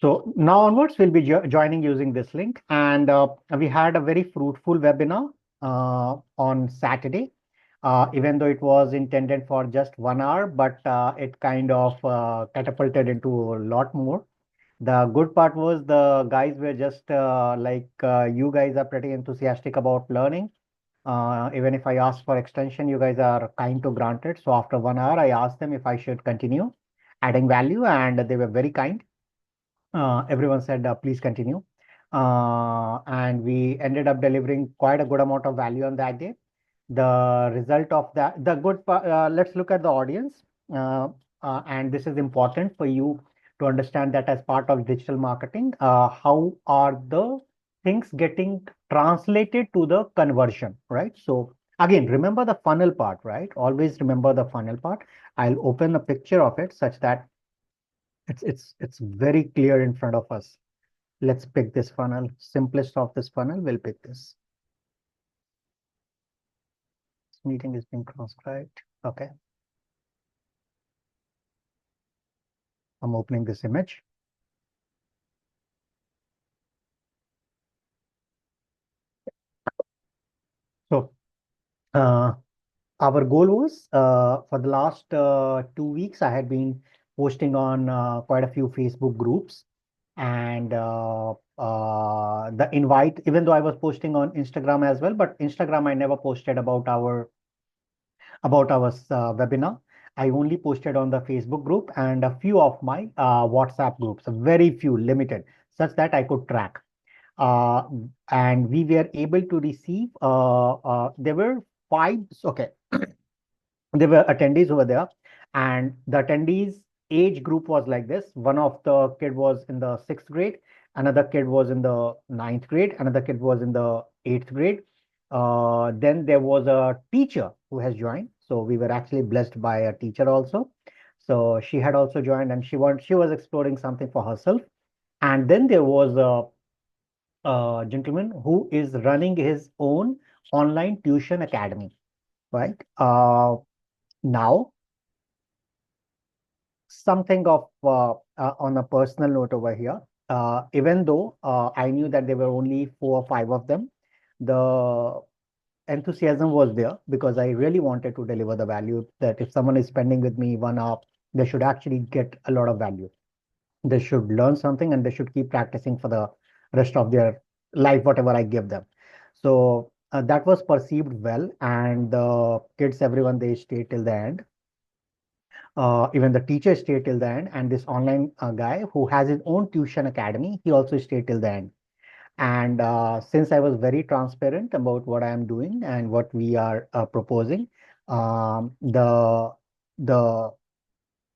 So now onwards, we'll be joining using this link. And we had a very fruitful webinar on Saturday, even though it was intended for just 1 hour, but it kind of catapulted into a lot more. The good part was the guys were just you guys are pretty enthusiastic about learning. Even if I asked for extension, you guys are kind to grant it. So after 1 hour, I asked them if I should continue adding value, and they were very kind. Everyone said, please continue. And we ended up delivering quite a good amount of value on that day. The result of that, the good part, let's look at the audience. And this is important for you to understand that as part of digital marketing, how are the things getting translated to the conversion, right? So again, remember the funnel part, right? Always remember the funnel part. I'll open a picture of it such that it's very clear in front of us. Let's pick this funnel. Simplest of this funnel, we'll pick this. This meeting is being transcribed. Okay. I'm opening this image. So our goal was for the last 2 weeks, I had been posting on quite a few Facebook groups, and the invite, even though I was posting on Instagram as well, but Instagram I never posted about our webinar. I only posted on the Facebook group and a few of my WhatsApp groups, very few, limited, such that I could track. Uh, and we were able to receive, there were five, okay, there were attendees over there, and the attendees age group was like this. One of the kid was in the 6th grade, another kid was in the 9th grade, another kid was in the 8th grade. Then there was a teacher who has joined, so we were actually blessed by a teacher also. So she had also joined, and she was exploring something for herself. And then there was a gentleman who is running his own online tuition academy, right? Now, something of on a personal note over here. Even though I knew that there were only 4 or 5 of them, the enthusiasm was there because I really wanted to deliver the value that if someone is spending with me 1 hour, they should actually get a lot of value. They should learn something and they should keep practicing for the rest of their life, whatever I give them. So that was perceived well, and the kids, everyone, they stayed till the end. Even the teacher stayed till the end, and this online guy who has his own tuition academy, he also stayed till the end. And since I was very transparent about what I am doing and what we are proposing, the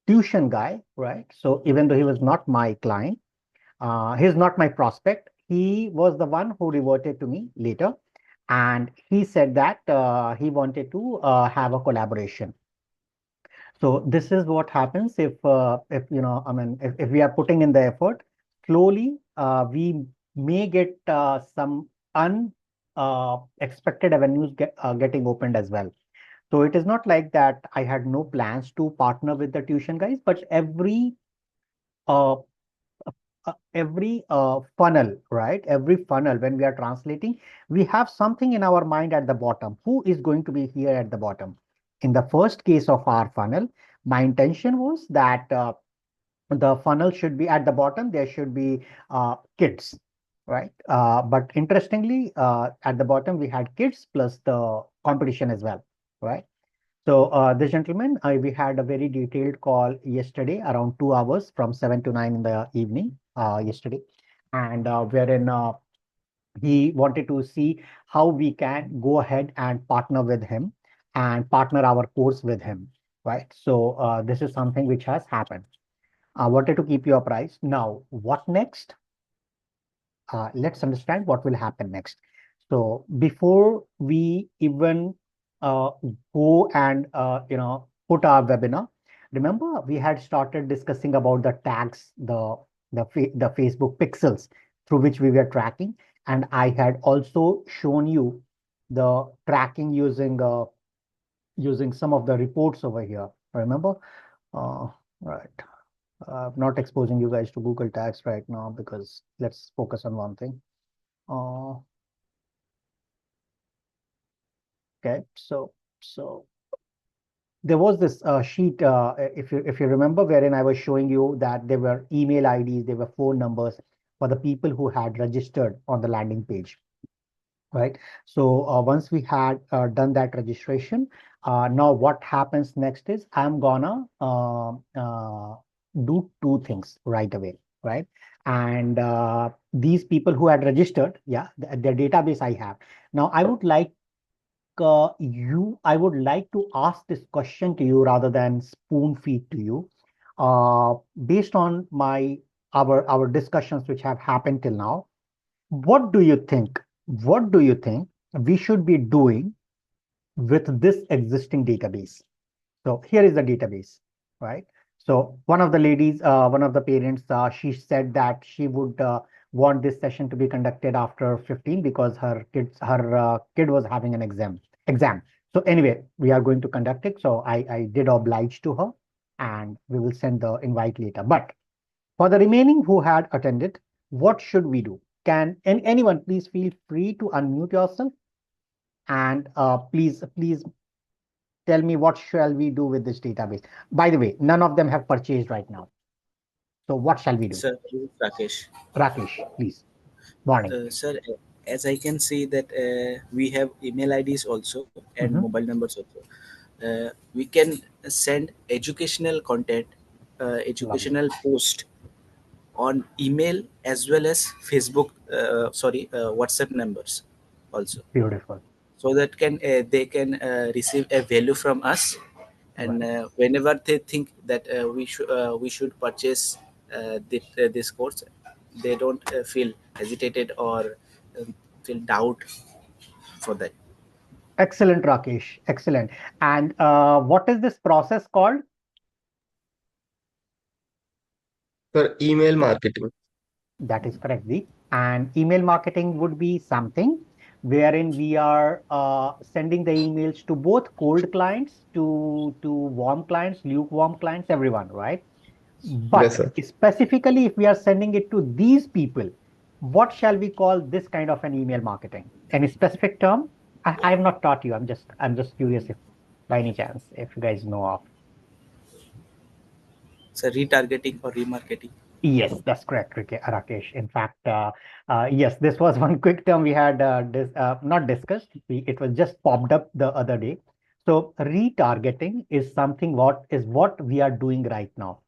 tuition guy, right? So even though he was not my client, he's not my prospect. He was the one who reverted to me later, and he said that he wanted to have a collaboration. So this is what happens if I mean, if we are putting in the effort, slowly we may get some un expected avenues getting opened as well. So it is not like that I had no plans to partner with the tuition guys, but uh, every funnel, right? Every funnel, when we are translating, we have something in our mind at the bottom. Who is going to be here at the bottom? In the first case of our funnel, my intention was that the funnel should be at the bottom. There should be kids, right? But interestingly, at the bottom, we had kids plus the competition as well, right? So this gentleman, we had a very detailed call yesterday, around 2 hours from 7 to 9 in the evening yesterday, and wherein he wanted to see how we can go ahead and partner with him and partner our course with him, right? So this is something which has happened. I wanted to keep you apprised. Now, what next? Let's understand what will happen next. So before we even uh, go and put our webinar, remember we had started discussing about the tags, the Facebook pixels through which we were tracking, and I had also shown you the tracking using some of the reports over here. Remember, right? Not exposing you guys to Google tags right now because let's focus on one thing. Uh, okay, so there was this sheet, if you remember, wherein I was showing you that there were email IDs, there were phone numbers for the people who had registered on the landing page, right? So once we had done that registration, now what happens next is I'm gonna do two things right away, right? And these people who had registered, yeah, their database I have. Now I would like to ask this question to you rather than spoon feed to you. Based on our discussions which have happened till now, what do you think? What do you think we should be doing with this existing database? So here is the database, right? So one of the parents, she said that she would want this session to be conducted after 15 because her kid was having an exam. So anyway, we are going to conduct it. So I did oblige to her, and we will send the invite later. But for the remaining who had attended, what should we do? Can anyone please feel free to unmute yourself and please tell me what shall we do with this database? By the way, none of them have purchased right now. So what shall we do? Sir, this is Rakesh. Rakesh, please. Morning. Sir, as I can see that we have email IDs also and Mhm. mobile numbers also. We can send educational content, Lovely. educational post on email as well as Facebook, WhatsApp numbers also, Beautiful. so that can they can receive a value from us, and Right. whenever they think that we should purchase this course, they don't feel hesitated or feel doubt for that. Excellent, Rakesh. Excellent. And what is this process called? For email marketing. That is correct, Deep. And email marketing would be something wherein we are sending the emails to both cold clients, to warm clients, lukewarm clients, everyone, right? Yes, But sir. specifically, if we are sending it to these people, what shall we call this kind of an email marketing? Any specific term? I have not taught you. I'm just curious if by any chance if you guys know of. So retargeting or remarketing. Yes, that's correct, Rakesh. In fact, yes, this was one quick term we had not discussed. It was just popped up the other day. So retargeting is something what we are doing right now.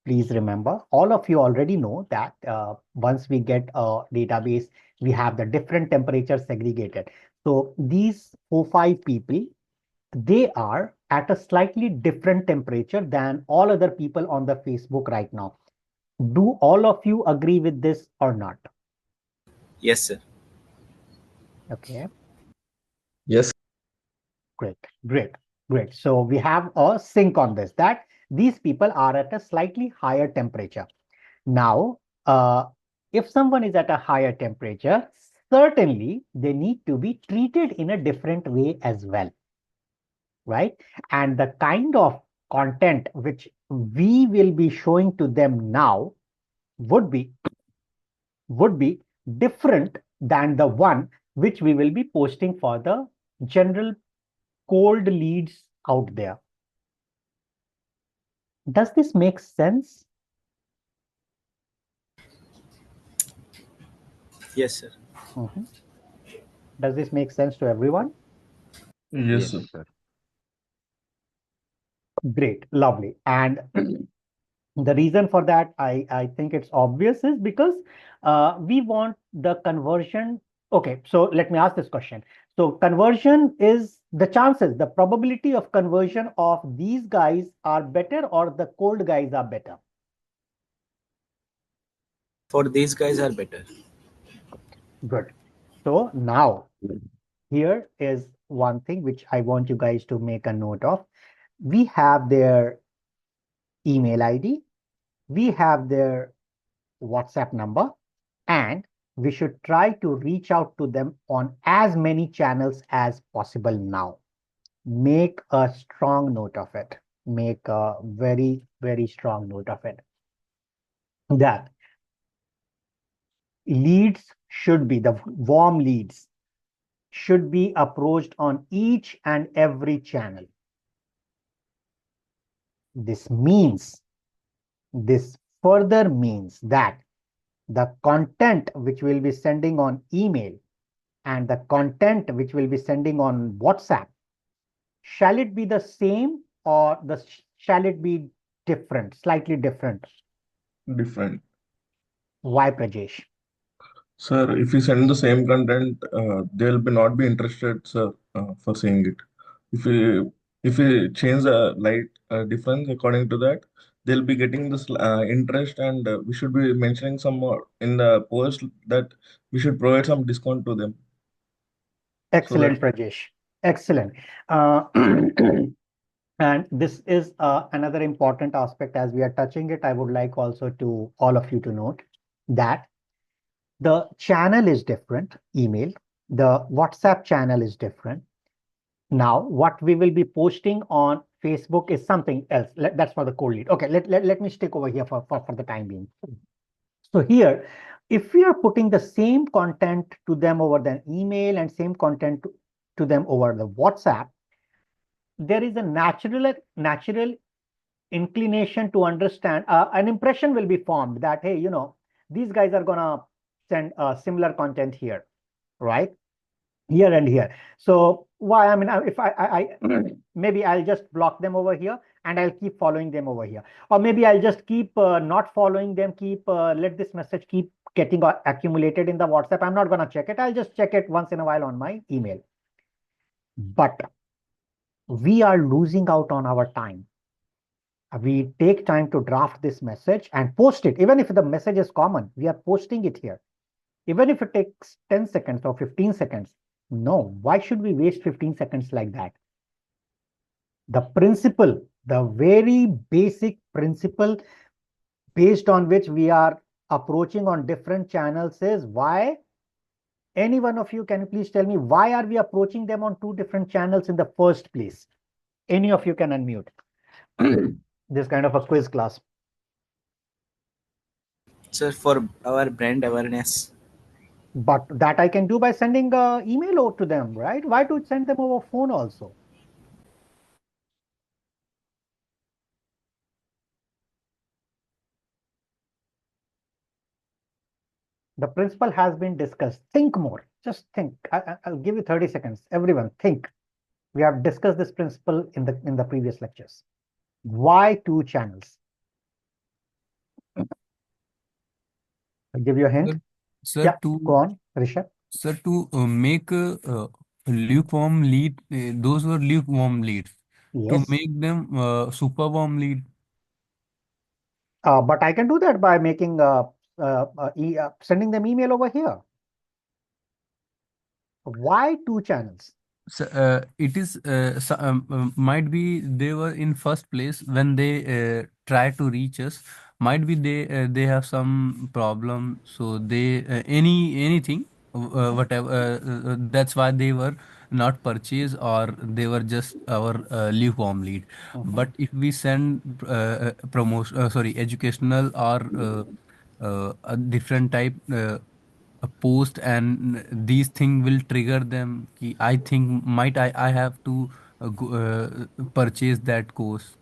Please remember, all of you already know that once we get a database, we have the different temperatures segregated. So these 4 5 people, they are at a slightly different temperature than all other people on the Facebook right now. Do all of you agree with this or not? Yes, sir. Okay, Yes. great, great, great. So we have a sync on this that these people are at a slightly higher temperature. Now, if someone is at a higher temperature, certainly they need to be treated in a different way as well, right? And the kind of content which we will be showing to them now would be would be different than the one which we will be posting for the general cold leads out there. Does this make sense? Yes, sir. Mhm. Does this make sense to everyone? Yes, sir. Yes, sir. Great, lovely. And the reason for that, I think it's obvious, is because we want the conversion. Okay, so let me ask this question. So conversion is the chances, the probability of conversion of these guys are better or the cold guys are better? For these guys are better. Good. So now here is one thing which I want you guys to make a note of. We have their email ID, we have their WhatsApp number, and we should try to reach out to them on as many channels as possible now. Make a strong note of it. make a very, very strong note of it. That leads should be, the warm leads should be approached on each and every channel. This means, this further means that the content which we'll be sending on email and the content which we'll be sending on WhatsApp, shall it be the same or shall it be different, slightly different? Different. Why, Prajesh? Sir, if you send the same content, they'll be not be interested, sir, for seeing it. If we change the light difference according to that, they'll be getting this interest, and we should be mentioning some more in the post that we should provide some discount to them. So that Excellent, Prajesh. Excellent. And this is another important aspect as we are touching it. I would like also to all of you to note that the channel is different, email. The WhatsApp channel is different. Now, what we will be posting on Facebook is something else. That's for the cold lead. Okay, let me stick over here for the time being. So here, if we are putting the same content to them over the email and same content to them over the WhatsApp, there is a natural inclination to understand, an impression will be formed that, hey, these guys are gonna send similar content here, right? Here and here. So why, I mean, if I maybe I'll just block them over here and I'll keep following them over here. Or maybe I'll just keep not following them, let this message keep getting accumulated in the WhatsApp. I'm not going to check it. I'll just check it once in a while on my email. But we are losing out on our time. We take time to draft this message and post it. Even if the message is common, we are posting it here. Even if it takes 10 seconds or 15 seconds, no, why should we waste 15 seconds like that? The principle, the very basic principle based on which we are approaching on different channels is why. Any one of you, can you please tell me why are we approaching them on two different channels in the first place? Any of you can unmute. This kind of a quiz class. Sir, for our brand awareness. But that I can do by sending email over to them, right? Why to send them over phone also? The principle has been discussed. Think more. Just think. I'll give you 30 seconds. Everyone, think. We have discussed this principle in the previous lectures. Why two channels? I'll give you a hint. Sir, Yeah, to go on, Rishabh. sir to make lukewarm lead, those were lukewarm leads. To Yes. make them super warm lead, But I can do that by making sending them email over here. Why two channels? so, it is might be they were in first place when they try to reach us. Might be they have some problem, so they anything whatever that's why they were not purchased, or they were just our lukewarm lead. But if we send promotion sorry educational or a different type a post, and these things will trigger them ki I think might I have to purchase that course.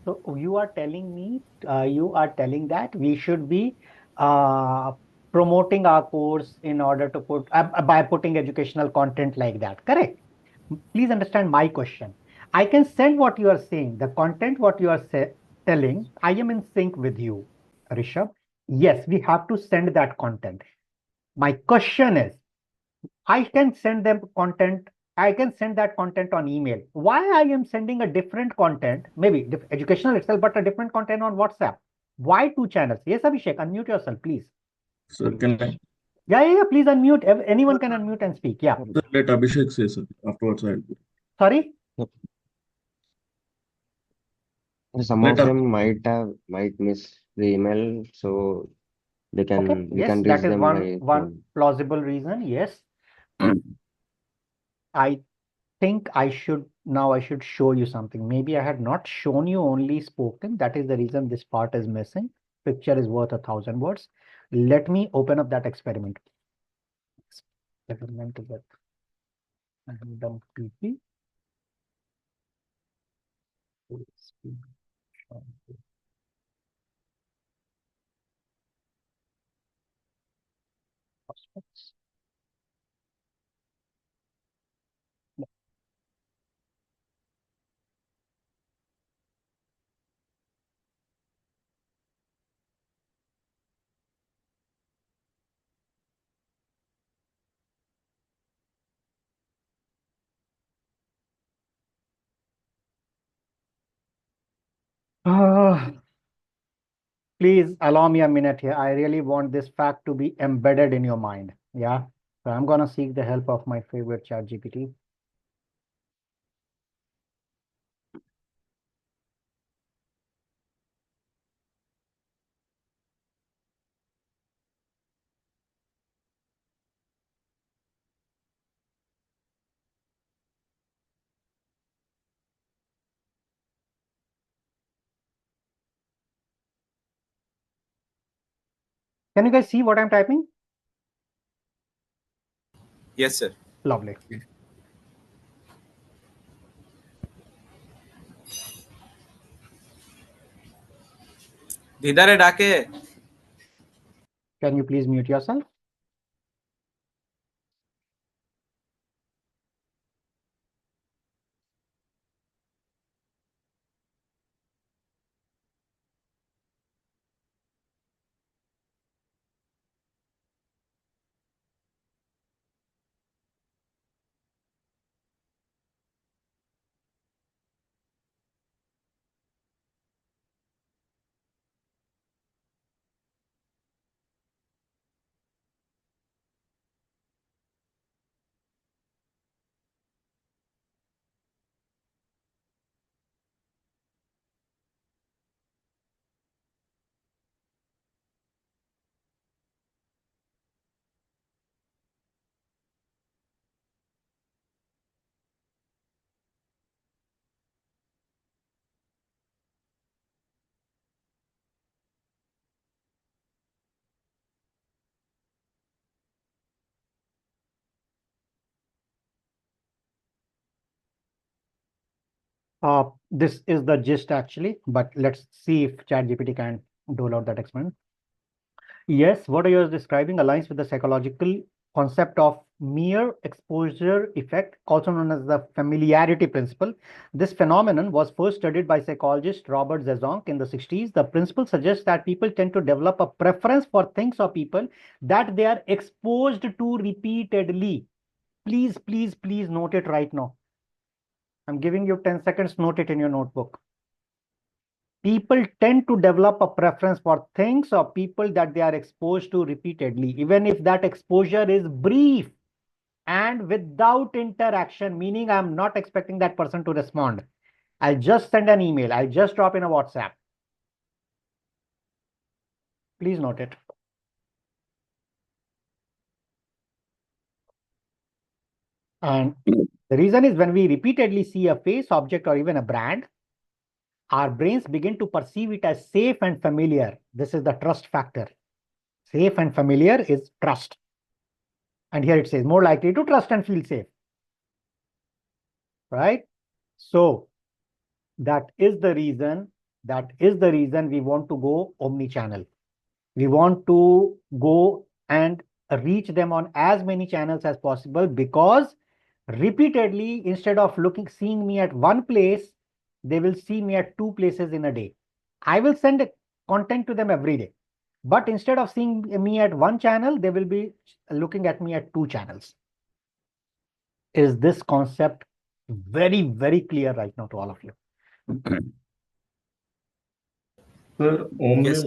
So you are telling me, you are telling that we should be uh, promoting our course in order to put by putting educational content like that. Correct. Please understand my question. I can send what you are saying, the content what you are telling. I am in sync with you, Rishabh. Yes, we have to send that content. My question is, I can send them content. I can send that content on email. Why I am sending a different content, maybe educational itself, but a different content on WhatsApp? Why two channels? Yes, Abhishek, unmute yourself, please. sir, can I? Yeah, please unmute. Anyone can unmute and speak. Yeah. Sir, let Abhishek say, sir. Afterwards, I'll. Sorry. Some Let of them might miss the email, so Okay. we Yes, can that reach is them one by one phone. plausible reason. Yes. I think I should show you something. Maybe I had not shown you, only spoken. That is the reason this part is missing. Picture is worth 1,000 words. Let me open up that experiment. Experiment with random PP. Prospects. Ah, please allow me a minute here. I really want this fact to be embedded in your mind. Yeah. So I'm gonna seek the help of my favorite chat GPT. Can you guys see what I'm typing? Yes, sir. Lovely. धिदारे Dake Can you please mute yourself? This is the gist actually, but let's see if ChatGPT can dole out that experiment. Yes, what you are describing aligns with the psychological concept of mere exposure effect, also known as the familiarity principle. This phenomenon was first studied by psychologist Robert Zezonk in the 60s. The principle suggests that people tend to develop a preference for things or people that they are exposed to repeatedly. Please, please, please note it right now. I'm giving you 10 seconds, note it in your notebook. People tend to develop a preference for things or people that they are exposed to repeatedly, even if that exposure is brief and without interaction, meaning I'm not expecting that person to respond. I'll just send an email. I'll just drop in a WhatsApp. Please note it. And the reason is when we repeatedly see a face, object, or even a brand, our brains begin to perceive it as safe and familiar. This is the trust factor. Safe and familiar is trust. And here it says more likely to trust and feel safe. Right? So that is the reason we want to go omni-channel. We want to go and reach them on as many channels as possible, because repeatedly, instead of seeing me at one place, they will see me at two places in a day. I will send content to them every day, but instead of seeing me at one channel, they will be looking at me at two channels. Is this concept very, very clear right now to all of you? Sir, yes,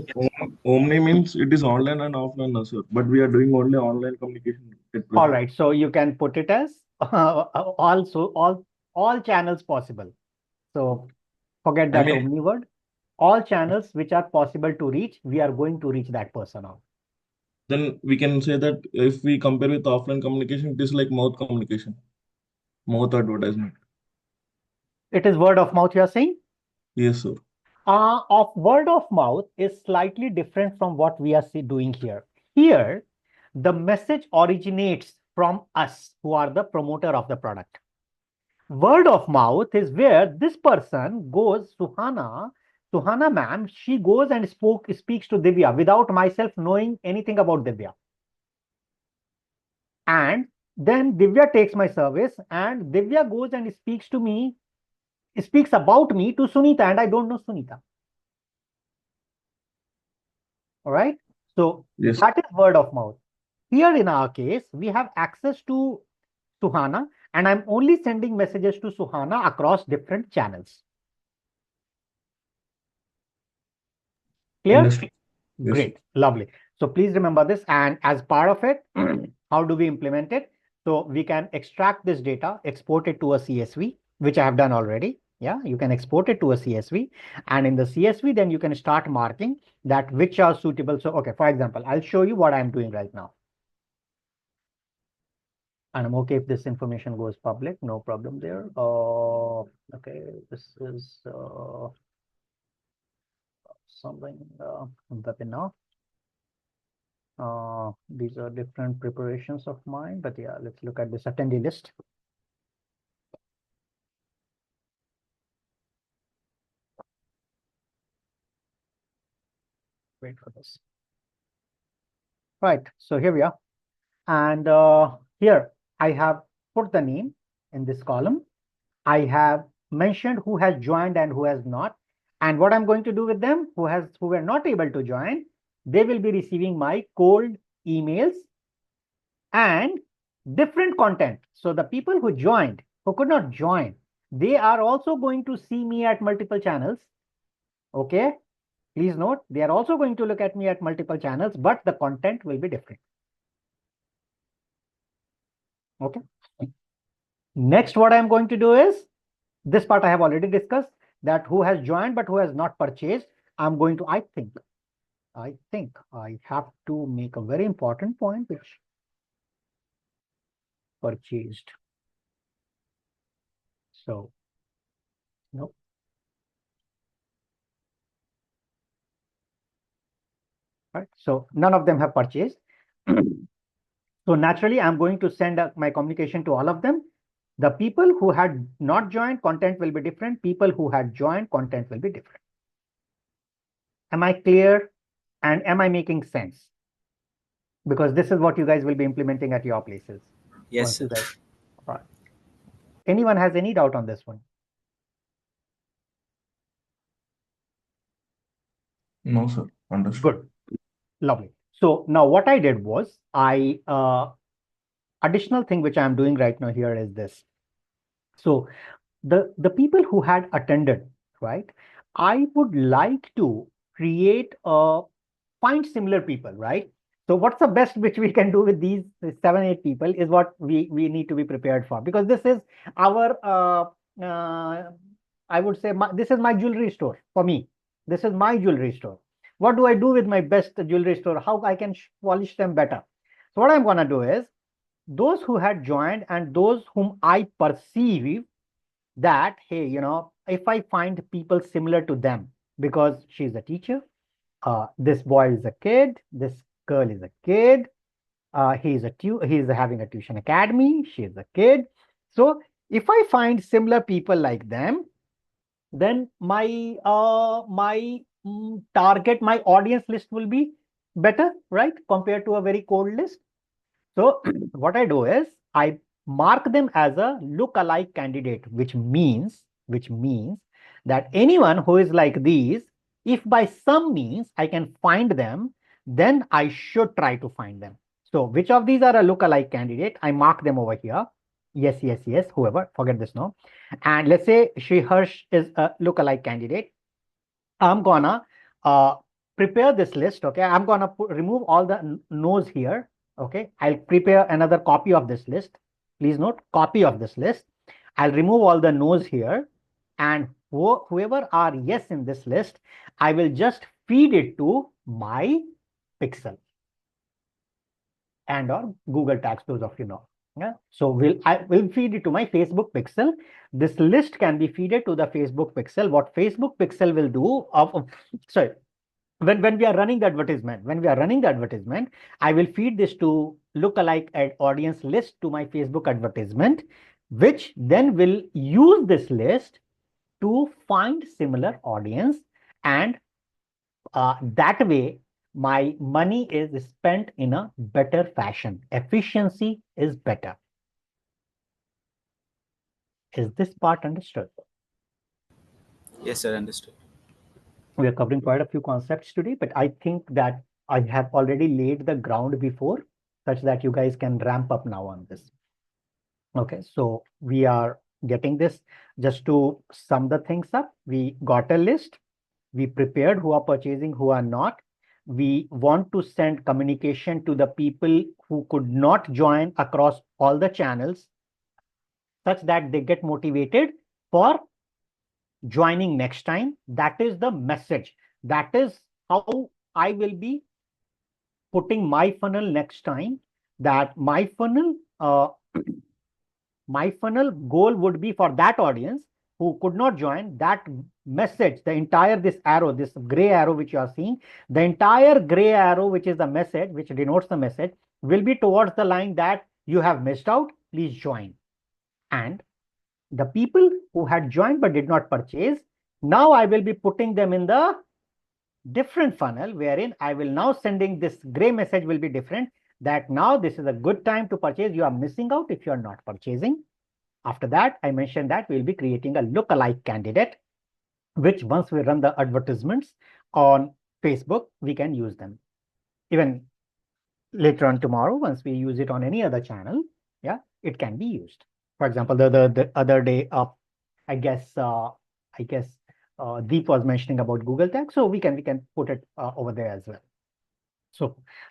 Omni means it is online and offline, no, sir. But we are doing only online communication at All present. right, so you can put it as also all channels possible. So forget I that mean, omni word. All channels which are possible to reach, we are going to reach that person out. then we can say that if we compare with offline communication, it is like mouth communication. Mouth advertisement. It is word of mouth, you are saying? Yes, sir. Of word of mouth is slightly different from what we are doing here. Here, the message originates from us who are the promoter of the product. Word of mouth is where this person goes, Suhana ma'am, she goes and speaks to Divya without myself knowing anything about Divya. And then Divya takes my service and Divya goes and speaks about me to Sunita, and I don't know Sunita. All right. So Yes. that is word of mouth. Here in our case, we have access to Suhana, and I'm only sending messages to Suhana across different channels. Clear? Understood. Yes. Great. Lovely. So please remember this. And as part of it, how do we implement it? So we can extract this data, export it to a CSV, which I have done already. Yeah, you can export it to a CSV. And in the CSV, then you can start marking that which are suitable. So, okay, for example, I'll show you what I'm doing right now. And I'm okay if this information goes public, no problem there. Okay, this is something webinar. These are different preparations of mine, but yeah, let's look at this attendee list. Wait for this. Right, so here we are. And here I have put the name in this column. I have mentioned who has joined and who has not. And what I'm going to do with them who were not able to join, they will be receiving my cold emails and different content. So the people who joined, who could not join, they are also going to see me at multiple channels. Okay. Please note, they are also going to look at me at multiple channels, but the content will be different. Okay. Next, what I'm going to do is, this part I have already discussed, that who has joined but who has not purchased. I'm going to, I think I have to make a very important point, which purchased. So, no. Right. So none of them have purchased. So naturally, I'm going to send my communication to all of them. The people who had not joined, content will be different. People who had joined, content will be different. Am I clear? And am I making sense? Because this is what you guys will be implementing at your places. Yes, sir. Right. Anyone has any doubt on this one? No, sir. Understood. Good. Lovely. So now what I did was additional thing which I'm doing right now here is this. So the people who had attended, right? I would like to find similar people, right? So what's the best which we can do with these 7-8 people is what we need to be prepared for, because this is our I would say this is my jewelry store for me. This is my jewelry store. What do I do with my best jewelry store? How I can polish them better? So what I'm gonna do is, those who had joined and those whom I perceive that, hey, if I find people similar to them, because she's a teacher, this boy is a kid, this girl is a kid, he's having a tuition academy, she's a kid. So if I find similar people like them, then my target, my audience list will be better, right, compared to a very cold list. So what I do is I mark them as a look-alike candidate, which means that anyone who is like these, if by some means I can find them, then I should try to find them. So which of these are a look-alike candidate? I mark them over here. Yes, yes, yes, whoever, forget this now. And let's say Shri Harsh is a look-alike candidate. I'm gonna prepare this list. Okay, I'm gonna remove all the no's here. Okay, I'll prepare another copy of this list. Please note, copy of this list. I'll remove all the no's here, and whoever are yes in this list, I will just feed it to my pixel and or Google Tags, those of you know. Yeah. So I will feed it to my Facebook pixel. This list can be fed to the Facebook pixel. What Facebook pixel will do sorry, when we are running the advertisement, I will feed this to lookalike ad audience list to my Facebook advertisement, which then will use this list to find similar audience, and that way my money is spent in a better fashion. Efficiency is better. Is this part understood? Yes, sir. Understood. We are covering quite a few concepts today, but I think that I have already laid the ground before, such that you guys can ramp up now on this. Okay, so we are getting this. Just to sum the things up, we got a list, we prepared who are purchasing, who are not. We want to send communication to the people who could not join across all the channels, such that they get motivated for joining next time. That is the message. That is how I will be putting my funnel next time. That my funnel goal would be for that audience who could not join. That message, the entire this arrow, this gray arrow which you are seeing, the entire gray arrow, which is the message, which denotes the message, will be towards the line that you have missed out, please join. And the people who had joined but did not purchase, now I will be putting them in the different funnel, wherein I will now sending this gray message will be different, that now this is a good time to purchase. You are missing out if you are not purchasing. After that, I mentioned that we'll be creating a lookalike candidate, which once we run the advertisements on Facebook, we can use them. Even later on tomorrow, once we use it on any other channel, yeah, it can be used. For example, the other day, I guess Deep was mentioning about Google Tag, so we can put it over there as well.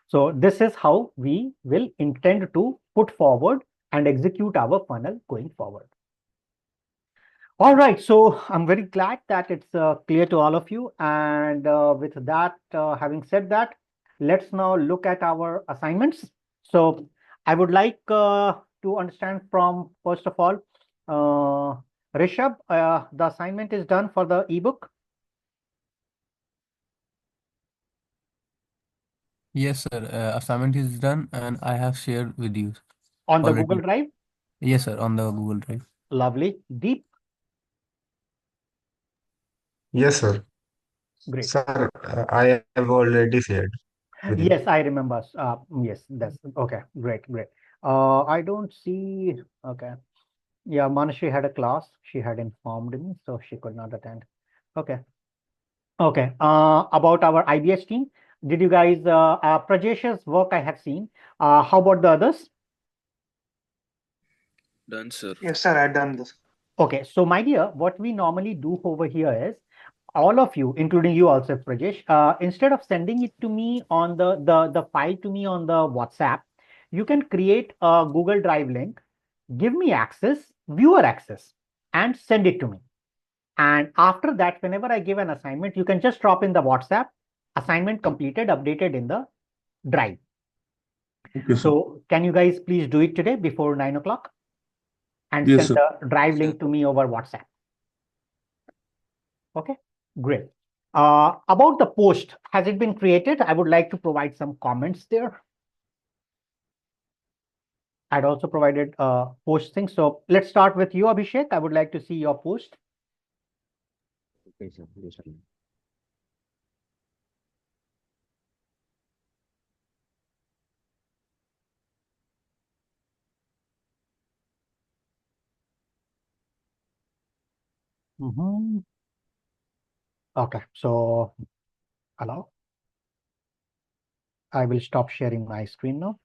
So this is how we will intend to put forward and execute our funnel going forward. All right, so I'm very glad that it's clear to all of you. And with that, having said that, let's now look at our assignments. So I would like to understand from, first of all, Rishabh, the assignment is done for the ebook. Yes, sir. Assignment is done and I have shared with you On the Google already. Drive. Yes, sir, on the Google Drive. Lovely. Deep, Yes, sir. great. Sir, I have already shared with you. Yes, I remember. Yes, that's okay. Great, great. I don't see. Okay. Yeah, Manashri had a class. She had informed me, so she could not attend. Okay. Okay. About our IBS team, did you guys, Prajesh's work I have seen. How about the others? Done, sir. Yes, sir, I done this. Okay. So, my dear, what we normally do over here is, all of you, including you also, Prajesh, instead of sending it to me on the file to me on the WhatsApp, you can create a Google Drive link, give me access, viewer access, and send it to me. And after that, whenever I give an assignment, you can just drop in the WhatsApp, assignment completed, updated in the drive. Okay, sir. So can you guys please do it today before 9 o'clock and Yes, send sir. the drive link to me over WhatsApp? Okay, great. About the post, has it been created? I would like to provide some comments there. I'd also provided post things. So let's start with you, Abhishek. I would like to see your post. Okay, sir. Yes, sir. Mhm. Okay, so allow. I will stop sharing my screen now.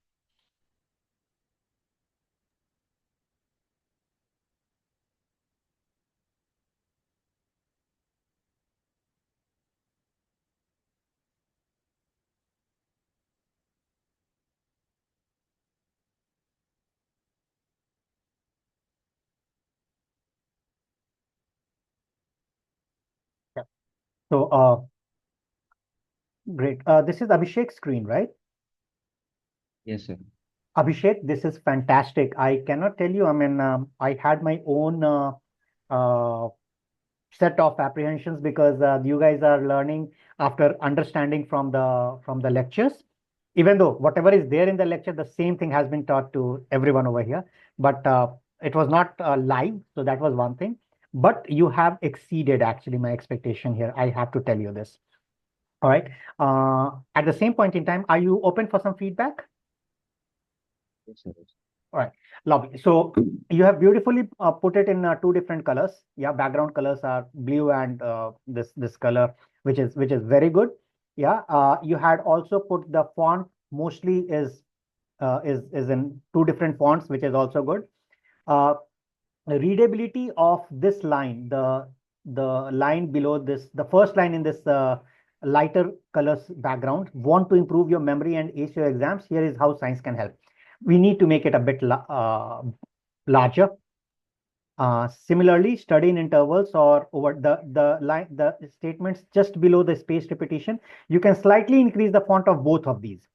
Yeah. So great. This is Abhishek's screen, right? Yes, sir. Abhishek, this is fantastic. I cannot tell you. I mean, I had my own uh, set of apprehensions because you guys are learning after understanding from the lectures. Even though whatever is there in the lecture, the same thing has been taught to everyone over here. But it was not live, so that was one thing. But you have exceeded actually my expectation here. I have to tell you this. All right. At the same point in time, are you open for some feedback? Yes, sir. All right, lovely. So you have beautifully put it in two different colors. Yeah, background colors are blue and this color, which is very good. Yeah, you had also put the font mostly is in two different fonts, which is also good. Uh, Readability of this line, the line below this, the first line in this lighter colors background. Want to improve your memory and ace your exams? Here is how science can help. We need to make it a bit larger. Similarly, study in intervals or over the statements just below the spaced repetition. You can slightly increase the font of both of these,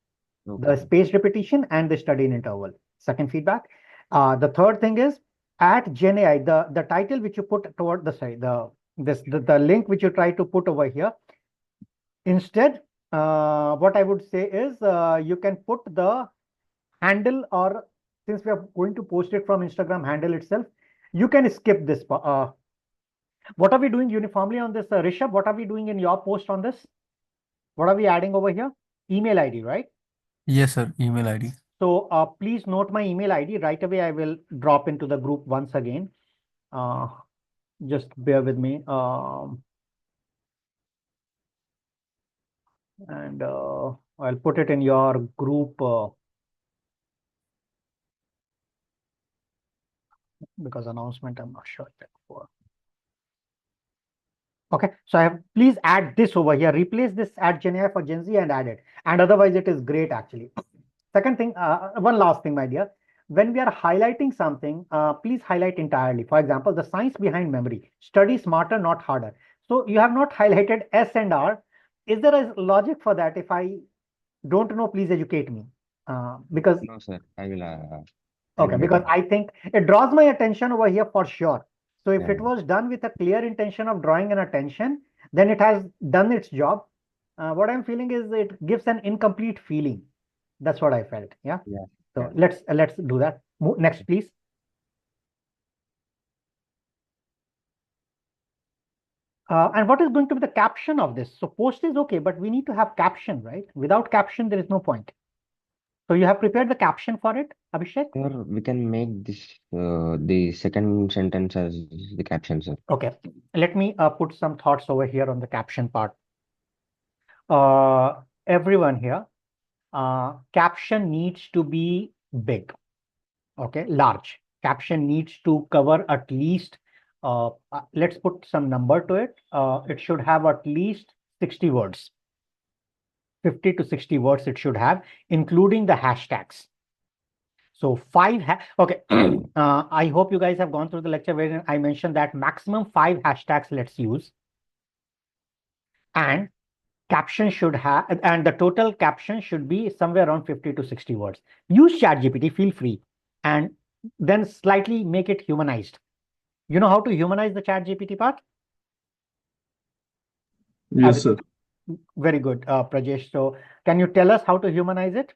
Okay, the sir. spaced repetition and the study in interval. Second feedback. The third thing is at GenAI, the title which you put toward the side, the link which you try to put over here. Instead, what I would say is you can put the handle, or since we are going to post it from Instagram handle itself, you can skip this. What are we doing uniformly on this, Rishabh? What are we doing in your post on this? What are we adding over here? Email ID, right? Yes, sir. Email ID. So please note my email ID. Right away, I will drop into the group once again. Uh, just bear with me. And I'll put it in your group because announcement, I'm not sure. Okay, so I have, please add this over here. Replace this at Gen AI for Gen Z and add it. And otherwise, it is great actually. Second thing, one last thing, my dear. When we are highlighting something, please highlight entirely. For example, the science behind memory. Study smarter, not harder. So you have not highlighted S and R. Is there a logic for that? If I don't know, please educate me. Because No, sir. I Okay, will get because it. I think it draws my attention over here for sure. So if Yeah. it was done with a clear intention of drawing an attention, then it has done its job. What I'm feeling is it gives an incomplete feeling. That's what I felt. Yeah. Yeah. So Yeah. let's do that. Next, please. And what is going to be the caption of this? So post is okay, but we need to have caption, right? Without caption, there is no point. So you have prepared the caption for it, Abhishek? Sir, we can make this the second sentence as the caption, sir. Okay. Let me put some thoughts over here on the caption part. Everyone here, caption needs to be big, okay, large. Caption needs to cover at least, let's put some number to it. It should have at least 60 words, 50 to 60 words it should have, including the hashtags. So okay. I hope you guys have gone through the lecture where I mentioned that maximum 5 hashtags let's use. And caption should have, and the total caption should be somewhere around 50 to 60 words. Use ChatGPT, feel free, and then slightly make it humanized. You know how to humanize the ChatGPT part? Yes, sir. Very good, Prajesh. So can you tell us how to humanize it?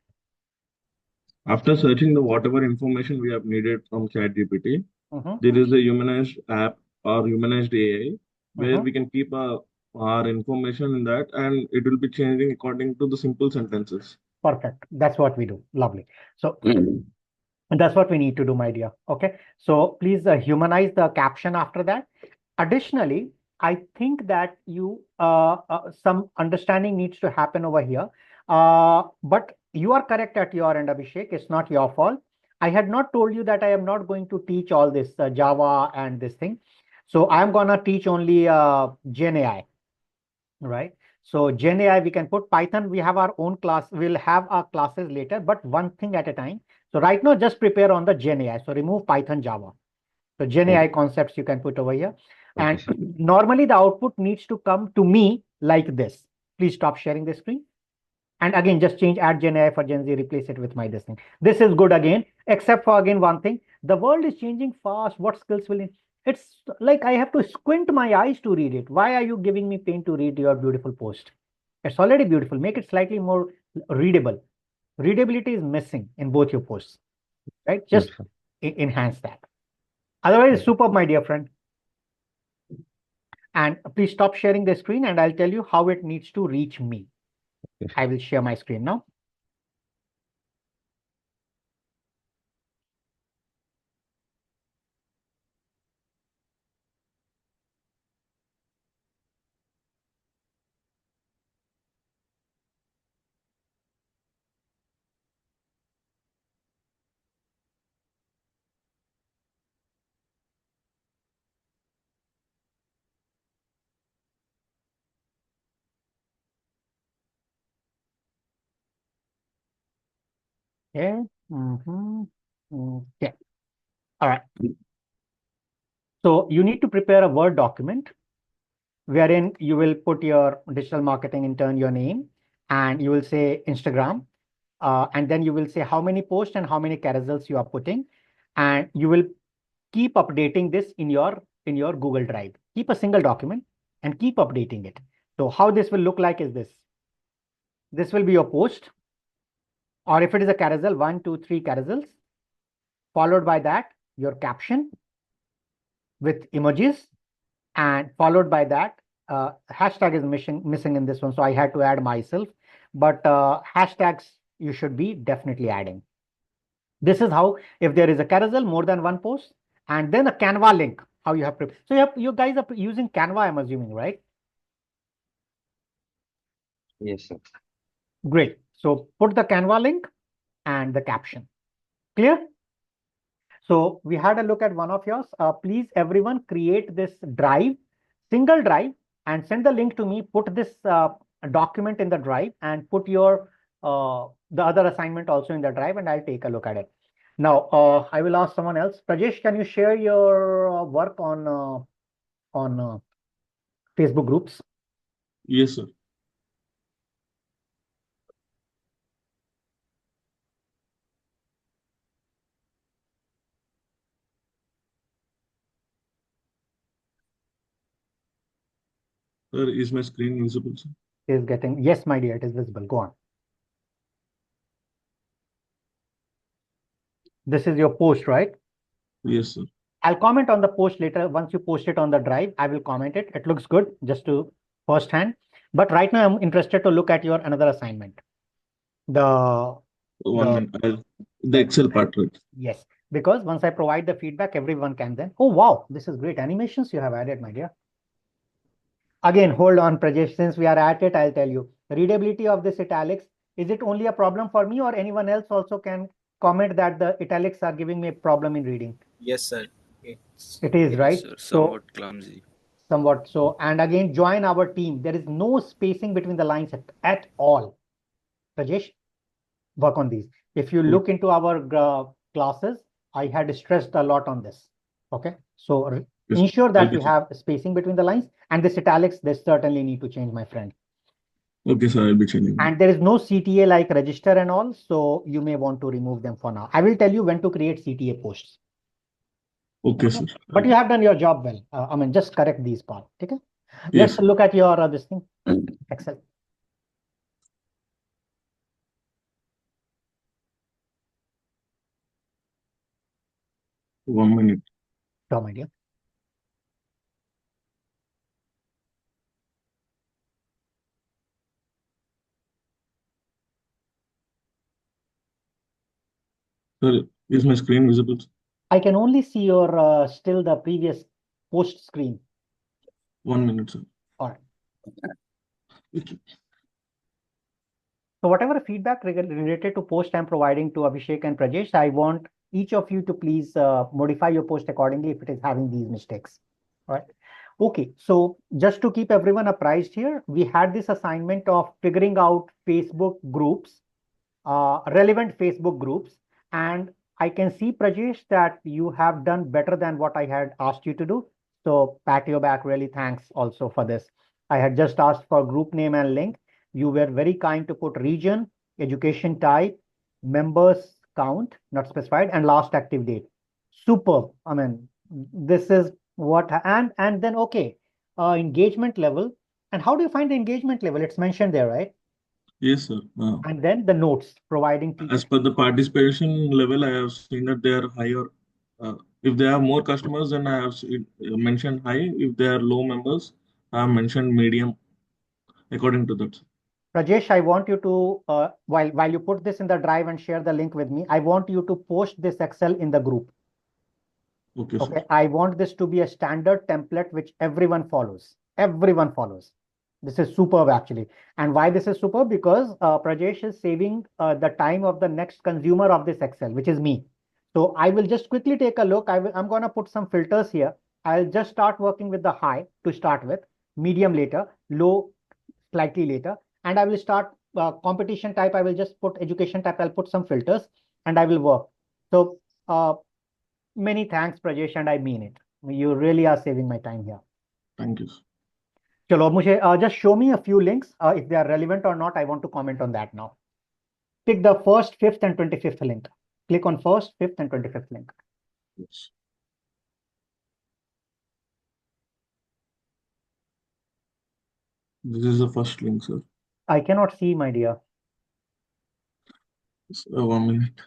After searching the whatever information we have needed from ChatGPT, Mhm, there is a humanized app or humanized AI where mhm. we can keep our information in that, and it will be changing according to the simple sentences. Perfect. That's what we do. Lovely. So and that's what we need to do, my dear. Okay. So please humanize the caption after that. Additionally, I think that some understanding needs to happen over here. But you are correct at your end, Abhishek. It's not your fault. I had not told you that I am not going to teach all this Java and this thing. So I'm gonna teach only Gen AI, right? So Gen AI, we can put Python. We have our own class. We'll have our classes later, but one thing at a time. So right now, just prepare on the Gen AI. So remove Python, Java. So Gen Okay, AI concepts you can put over here. okay, And sir. normally the output needs to come to me like this. Please stop sharing the screen. And again, just change add Gen AI for Gen Z, replace it with my this thing. This is good again, except for again one thing. The world is changing fast. What skills will it's like I have to squint my eyes to read it. Why are you giving me pain to read your beautiful post? It's already beautiful. Make it slightly more readable. Readability is missing in both your posts, right? Yes, Just sir. enhance that. Otherwise, Okay. superb, my dear friend. And please stop sharing the screen and I'll tell you how it needs to reach me. Yes, I will share my screen now. Okay. Okay. All right. So you need to prepare a Word document wherein you will put your digital marketing intern, your name, and you will say Instagram. And then you will say how many posts and how many carousels you are putting. And you will keep updating this in your Google Drive. Keep a single document and keep updating it. So how this will look like is this. This will be your post, or if it is a carousel, 1, 2, 3 carousels, followed by that, your caption with emojis, and followed by that, hashtag is missing in this one. So I had to add myself, but hashtags you should be definitely adding. This is how, if there is a carousel, more than one post, and then a Canva link, how you have prepared. So you guys are using Canva, I'm assuming, right? Yes, sir. Great. So put the Canva link and the caption. Clear? So we had a look at one of yours. Please, everyone, create this drive, single drive, and send the link to me. Put this document in the drive and put your the other assignment also in the drive, and I'll take a look at it. Now, I will ask someone else. Prajesh, can you share your work on Facebook groups? Yes, sir. Sir, is my screen visible, sir? Is getting yes, my dear, it is visible. Go on. This is your post, right? Yes, sir. I'll comment on the post later. Once you post it on the drive, I will comment it. It looks good just to first hand. But right now, I'm interested to look at your another assignment. The One the minute. The the Excel part, right? yes, because once I provide the feedback, everyone can then. Oh wow, this is great animations you have added, my dear. Again, hold on, Prajesh. Since we are at it, I'll tell you. Readability of this italics. Is it only a problem for me, or anyone else also can comment that the italics are giving me a problem in reading? Yes, sir. It's It is, it, Yes, right? sir. So Somewhat clumsy. somewhat so. And again, join our team. There is no spacing between the lines at all. Rajesh, work on these. If you look into our classes, I had stressed a lot on this. Okay. So Yes, ensure that okay, we sir. have spacing between the lines, and this italics, they certainly need to change, my friend. Okay, sir, I'll be changing that. And there is no CTA like register and all. So you may want to remove them for now. I will tell you when to create CTA posts. Okay, Okay. sir. But you have done your job well. I mean, just correct these parts. Okay. Yes, Let's sir. look at your this thing. Excel. 1 minute. Sure, my dear. Sir, is my screen visible? I can only see your still the previous post screen. 1 minute, sir. All right. Okay. So whatever feedback related to post I'm providing to Abhishek and Prajesh, I want each of you to please modify your post accordingly if it is having these mistakes. All right. Okay. So just to keep everyone apprised here, we had this assignment of figuring out Facebook groups, relevant Facebook groups. And I can see, Prajesh, that you have done better than what I had asked you to do. So pat your back, really thanks also for this. I had just asked for group name and link, You were very kind to put region, education type, members count, not specified, and last active date. Superb. I mean, this is what, and then okay, engagement level. And how do you find the engagement level? It's mentioned there, right? Yes, sir. And then the notes providing As teacher. per the participation level, I have seen that they are higher. If they have more customers, then I have mentioned high. If they are low members, I have mentioned medium according to that. Rajesh, I want you to, while you put this in the drive and share the link with me, I want you to post this Excel in the group. Okay, sir. Okay, I want this to be a standard template which everyone follows. Everyone follows. This is superb actually. And why this is superb? Because Prajesh is saving the time of the next consumer of this Excel, which is me. So I will just quickly take a look. I'm going to put some filters here. I'll just start working with the high to start with, medium later, low slightly later. And I will start competition type. I will just put education type. I'll put some filters and I will work. So many thanks, Prajesh, and I mean it. You really are saving my time here. Thank you. Chalo, मुझे just show me a few links. If they are relevant or not, I want to comment on that now. Pick the first, fifth, and 25th link. Click on first, fifth, and 25th link. Yes. This is the first link, sir. I cannot see, my dear. 1 minute.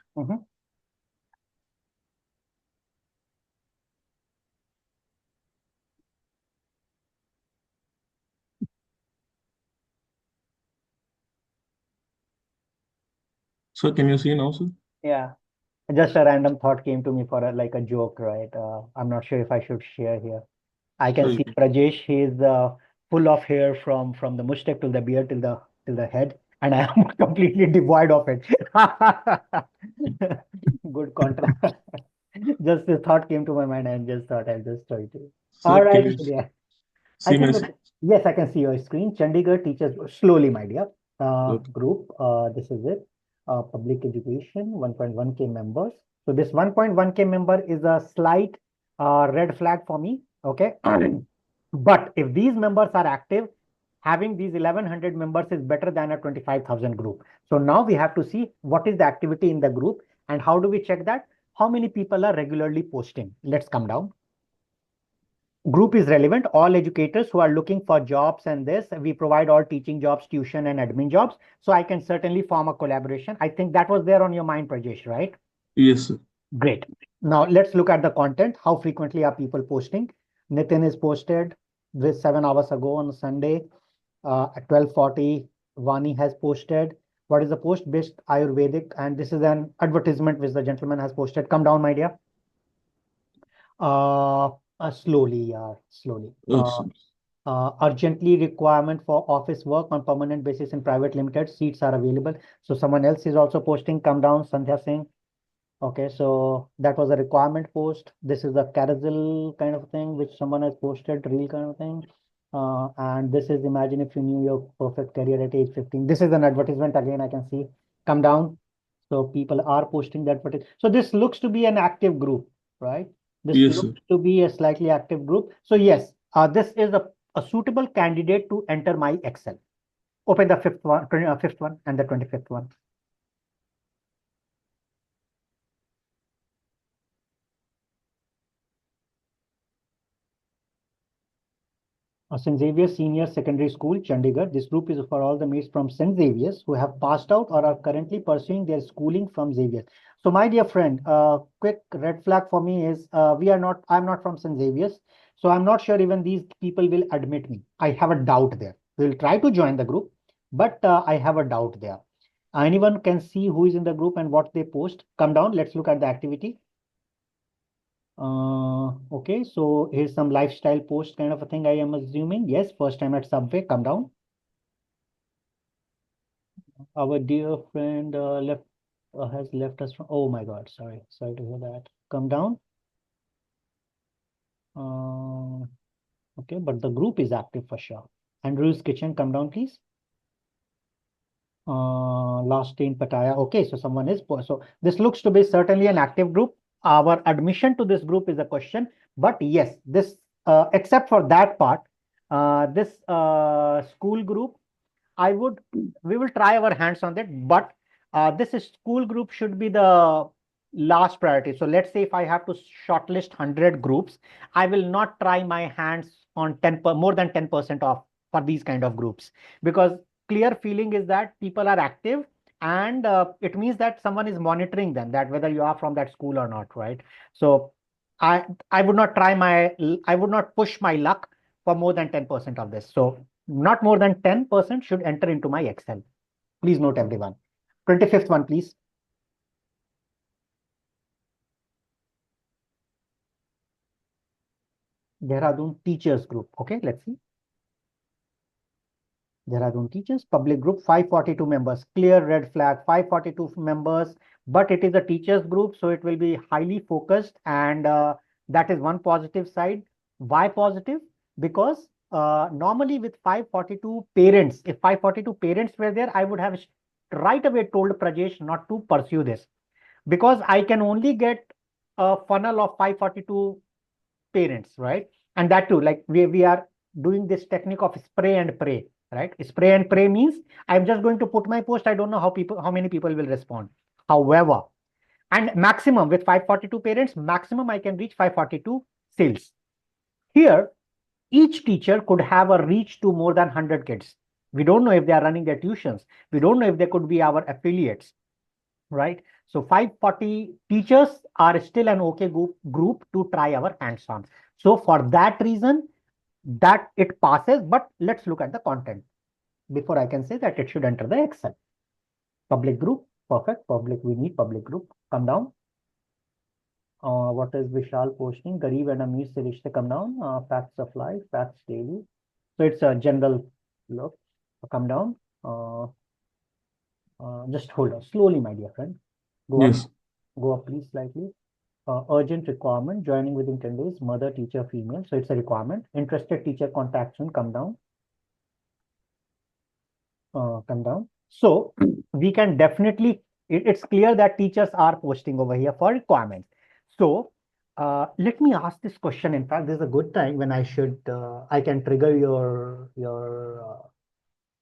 So can you see now, sir? Yeah. Just a random thought came to me for like a joke, right? I'm not sure if I should share here. I can see Prajesh. He is full of hair from the mustache till the beard till the head, and I am completely devoid of it. Good contrast. Just this thought came to my mind and just thought I'll just try to. Sir, All can right, you yeah. I see think my yes, I can see your screen. Chandigarh teachers slowly, my dear. Okay. Group. This is it. Public education, 1.1K members. So this 1.1K member is a slight red flag for me. Okay. But if these members are active, having these 1100 members is better than a 25,000 group. So now we have to see what is the activity in the group and how do we check that? How many people are regularly posting? Let's come down. Group is relevant. All educators who are looking for jobs and this, we provide all teaching jobs, tuition and admin jobs. So I can certainly form a collaboration. I think that was there on your mind, Prajesh, right? Yes, sir. Great. Now let's look at the content. How frequently are people posting? Nitin is posted this 7 hours ago on Sunday at 12:40. Vani has posted. What is the post? Best Ayurvedic. And this is an advertisement which the gentleman has posted. Come down, my dear. Slowly, slowly. Sir. Urgently requirement for office work on permanent basis in private limited seats are available. So someone else is also posting. Come down, Sandhya Singh. Okay, so that was a requirement post. This is a carousel kind of thing which someone has posted, real kind of thing. And this is imagine if you knew your perfect career at age 15. This is an advertisement again, I can see. Come down. So people are posting that advertisement. So this looks to be an active group, right? This Yes, looks sir. to be a slightly active group. So yes, this is a suitable candidate to enter my Excel. Open the fifth one and the 25th one. St. Xavier's Senior Secondary School, Chandigarh. This group is for all the mates from St. Xavier's who have passed out or are currently pursuing their schooling from Xavier's. So, my dear friend, quick red flag for me is I'm not from St. Xavier's. So, I'm not sure even these people will admit me. I have a doubt there. We'll try to join the group, but I have a doubt there. Anyone can see who is in the group and what they post. Come down. Let's look at the activity. Okay, so here's some lifestyle post kind of a thing, I am assuming. Yes, first time at Subway, come down. Our dear friend has left us from, oh my God, sorry to hear that. Come down. Okay, but the group is active for sure. Andrew's Kitchen, come down, please. Last day in Pattaya. Okay, so someone is, so this looks to be certainly an active group. Our admission to this group is a question, but yes, this except for that part, this school group, we will try our hands on that, but this school group should be the last priority. So let's say if I have to shortlist 100 groups, I will not try my hands on more than 10% of for these kind of groups, because clear feeling is that people are active, and it means that someone is monitoring them, that whether you are from that school or not, right? So I would not I would not push my luck for more than 10% of this. So not more than 10% should enter into my Excel. Please note everyone. 25th one, please. Dehradun teachers group. Okay, let's see. Dehradun teachers public group, 542 members. Clear red flag, 542 members, but it is a teachers group, so it will be highly focused, and that is one positive side. Why positive? Because normally with 542 parents, if 542 parents were there, I would have right away told Prajesh not to pursue this, because I can only get a funnel of 542 parents, right? And that too, like we are doing this technique of spray and pray, right? Spray and pray means I'm just going to put my post. I don't know how many people will respond. However, and maximum with 542 parents, maximum I can reach 542 sales. Here, each teacher could have a reach to more than 100 kids. We don't know if they are running their tuitions. We don't know if they could be our affiliates, right? So 540 teachers are still an okay group to try our hands on. So for that reason, that it passes, but let's look at the content before I can say that it should enter the Excel. Public group, perfect. Public, we need public group. Come down. What is Vishal posting? Garib and Amir se rishte, come down. Facts of life, facts daily. So it's a general look. Come down. Just hold on slowly, my dear friend. Go up. Yes. Go up, please, slightly. Urgent requirement, joining within 10 days, mother, teacher, female. So it's a requirement. Interested teacher contact soon, come down. Come down. So we can definitely, it's clear that teachers are posting over here for requirements. So let me ask this question. In fact, this is a good time when I can trigger your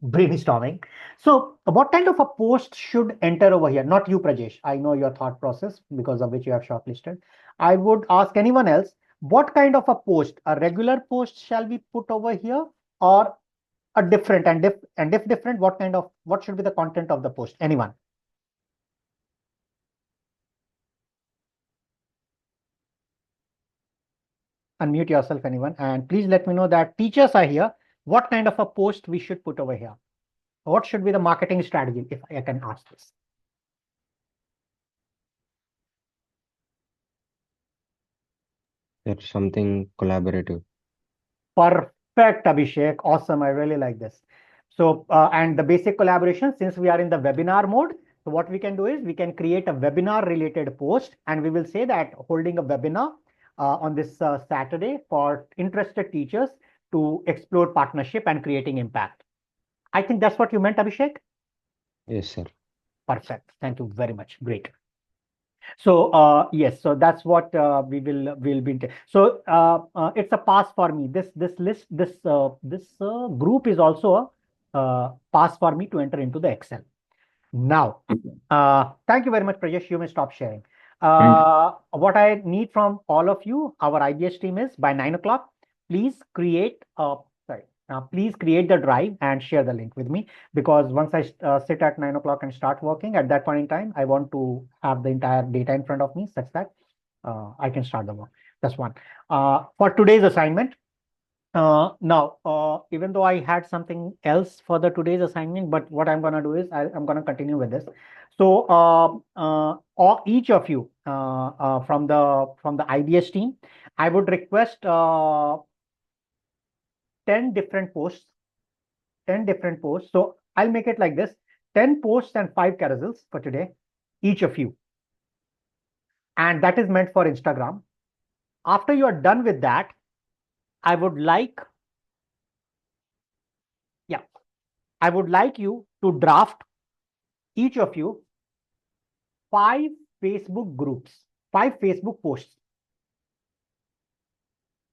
brainstorming. So what kind of a post should enter over here? Not you, Prajesh. I know your thought process because of which you have shortlisted. I would ask anyone else, what kind of a post, a regular post shall we put over here, or a different, and if different, what should be the content of the post? Anyone? Unmute yourself, anyone, and please let me know that teachers are here. What kind of a post we should put over here? What should be the marketing strategy, if I can ask this? There's something collaborative. Perfect, Abhishek. Awesome. I really like this. So, and the basic collaboration, since we are in the webinar mode, so what we can do is we can create a webinar related post, and we will say that holding a webinar on this Saturday for interested teachers to explore partnership and creating impact. I think that's what you meant, Abhishek. Yes, sir. Perfect. Thank you very much. Great. So yes, so that's what we'll be. So it's a pass for me. This list, this group is also a pass for me to enter into the Excel. Now, thank you very much, Prajesh. You may stop sharing. What I need from all of you, our IBS team, is by 9 o'clock, please create please create the drive and share the link with me, because once I sit at 9 o'clock and start working, at that point in time, I want to have the entire data in front of me such that I can start the work. That's one. For today's assignment, now, even though I had something else for the today's assignment, but what I'm going to do is I'm going to continue with this. So each of you from the IBS team, I would request 10 different posts, 10 different posts. So I'll make it like this: 10 posts and 5 carousels for today, each of you. And that is meant for Instagram. After you are done with that, I would like you to draft, each of you, 5 Facebook groups, 5 Facebook posts,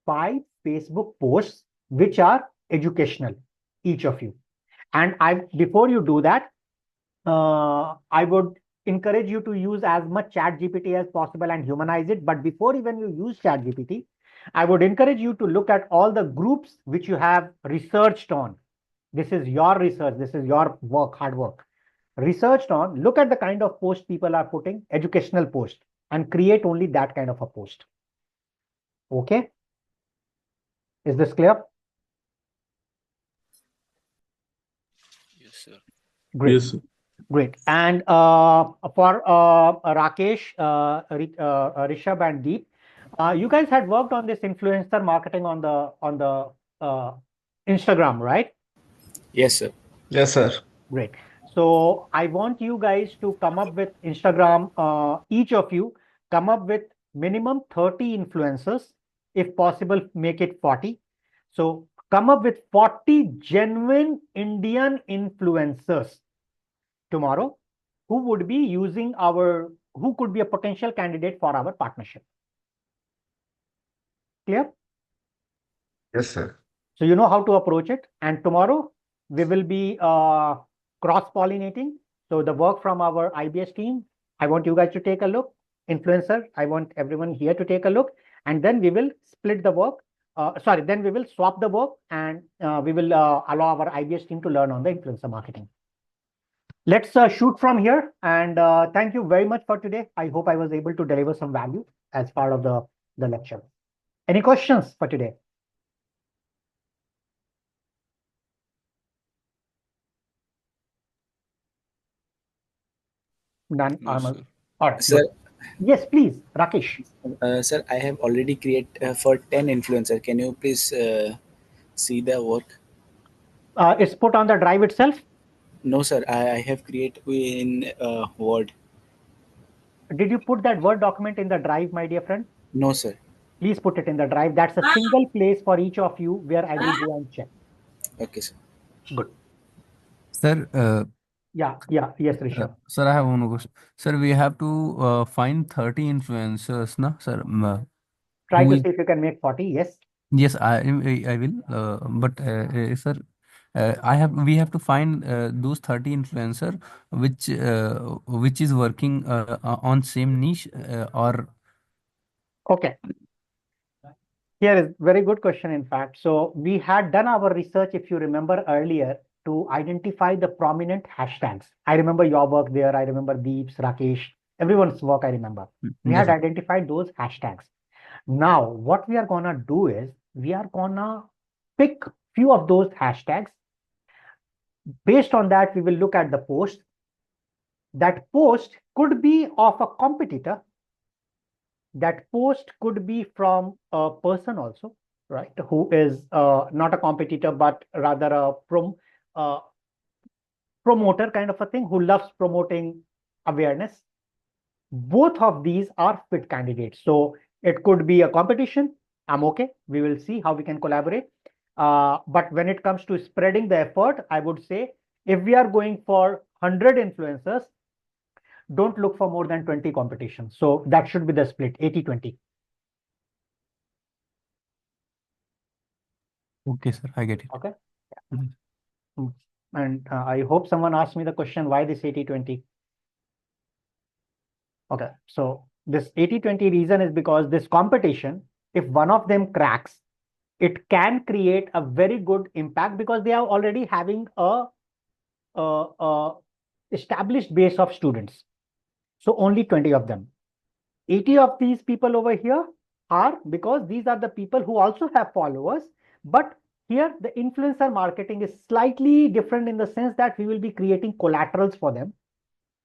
5 Facebook posts which are educational, each of you. And before you do that, I would encourage you to use as much chat GPT as possible and humanize it. But before even you use chat GPT, I would encourage you to look at all the groups which you have researched on. This is your research. This is your work, hard work. Researched on, look at the kind of post people are putting, educational post, and create only that kind of a post. Okay. Is this clear? Yes, sir. Great. Yes, sir. Great. And for Rakesh, Rishabh, and Deep, you guys had worked on this influencer marketing on the Instagram, right? Yes, sir. Yes, sir. Great. So I want you guys to come up with Instagram, each of you come up with minimum 30 influencers. If possible, make it 40. So come up with 40 genuine Indian influencers tomorrow who would be using who could be a potential candidate for our partnership. Clear? Yes, sir. So you know how to approach it. And tomorrow we will be cross-pollinating. So the work from our IBS team, I want you guys to take a look. Influencer, I want everyone here to take a look. And then we will split the work. Then we will swap the work, and we will allow our IBS team to learn on the influencer marketing. Let's shoot from here. And thank you very much for today. I hope I was able to deliver some value as part of the lecture. Any questions for today? None. No, sir. All right. Sir, Good. Yes, please, Rakesh. sir, I have already created for 10 influencer. Can you please see the work? It's put on the drive itself. No, sir. I have created in Word. Did you put that Word document in the drive, my dear friend? No, sir. Please put it in the drive. That's a single place for each of you where I will go and check. Okay, sir. Good. Sir, Yeah. Yes, Rishabh. sir, I have one question. Sir, we have to find 30 influencers, na, sir? Try Who to is, see if you can make 40. Yes. yes, I will. But sir, we have to find those 30 influencer which is working on same niche or Okay. Here is very good question, in fact. So we had done our research, if you remember earlier, to identify the prominent hashtags. I remember your work there. I remember Deep's, Rakesh, everyone's work I remember. We yes, had sir. identified those hashtags. Now, what we are gonna do is we are gonna pick few of those hashtags. Based on that, we will look at the post. That post could be of a competitor. That post could be from a person also, right? Who is not a competitor, but rather a promoter kind of a thing, who loves promoting awareness. Both of these are fit candidates. So it could be a competition. I'm okay. We will see how we can collaborate. But when it comes to spreading the effort, I would say if we are going for 100 influencers, don't look for more than 20 competitions. So that should be the split 80-20. Okay, sir, I get it. Okay. Mhm. And I hope someone asked me the question, why this 80-20? Okay, so this 80-20 reason is because this competition, if one of them cracks, it can create a very good impact because they are already having a established base of students. So only 20 of them. 80 of these people over here are because these are the people who also have followers. But here the influencer marketing is slightly different in the sense that we will be creating collaterals for them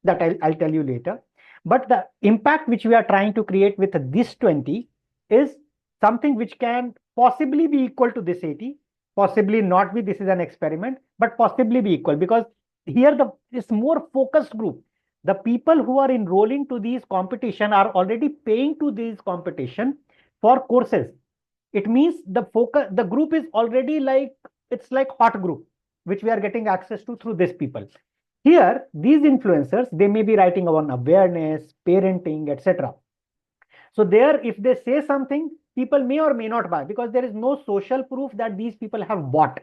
that I'll tell you later. But the impact which we are trying to create with this 20 is something which can possibly be equal to this 80, possibly not be. This is an experiment, but possibly be equal because here it's more focused group. The people who are enrolling to these competition are already paying to these competition for courses. It means the group is already it's like hot group, which we are getting access to through these people. Here, these influencers, they may be writing on awareness, parenting, etc. So there, if they say something, people may or may not buy because there is no social proof that these people have bought.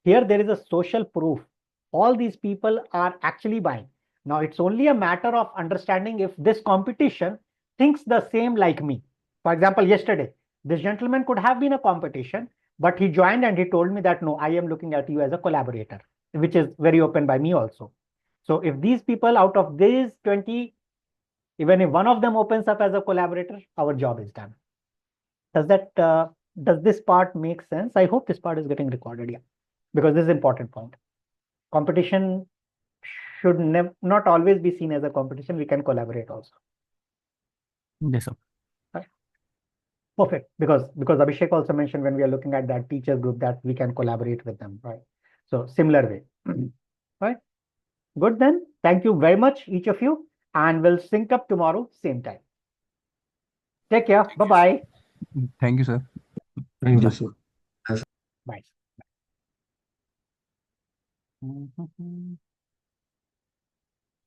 Here, there is a social proof. all these people are actually buying. Now it's only a matter of understanding if this competition thinks the same like me. For example, yesterday, this gentleman could have been a competition, but he joined and he told me that no, I am looking at you as a collaborator, which is very open by me also. So if these people out of these 20, even if one of them opens up as a collaborator, our job is done. Does this part make sense? I hope this part is getting recorded, yeah, because this is important point. Competition should not always be seen as a competition. We can collaborate also. Yes, sir. Right. Perfect. Because Abhishek also mentioned when we are looking at that teacher group that we can collaborate with them, right? So similar way. Right. Good then. Thank you very much, each of you, and we'll sync up tomorrow, same time. Take care. Bye-bye. Thank you, sir. Thank you, Bye. sir. Bye.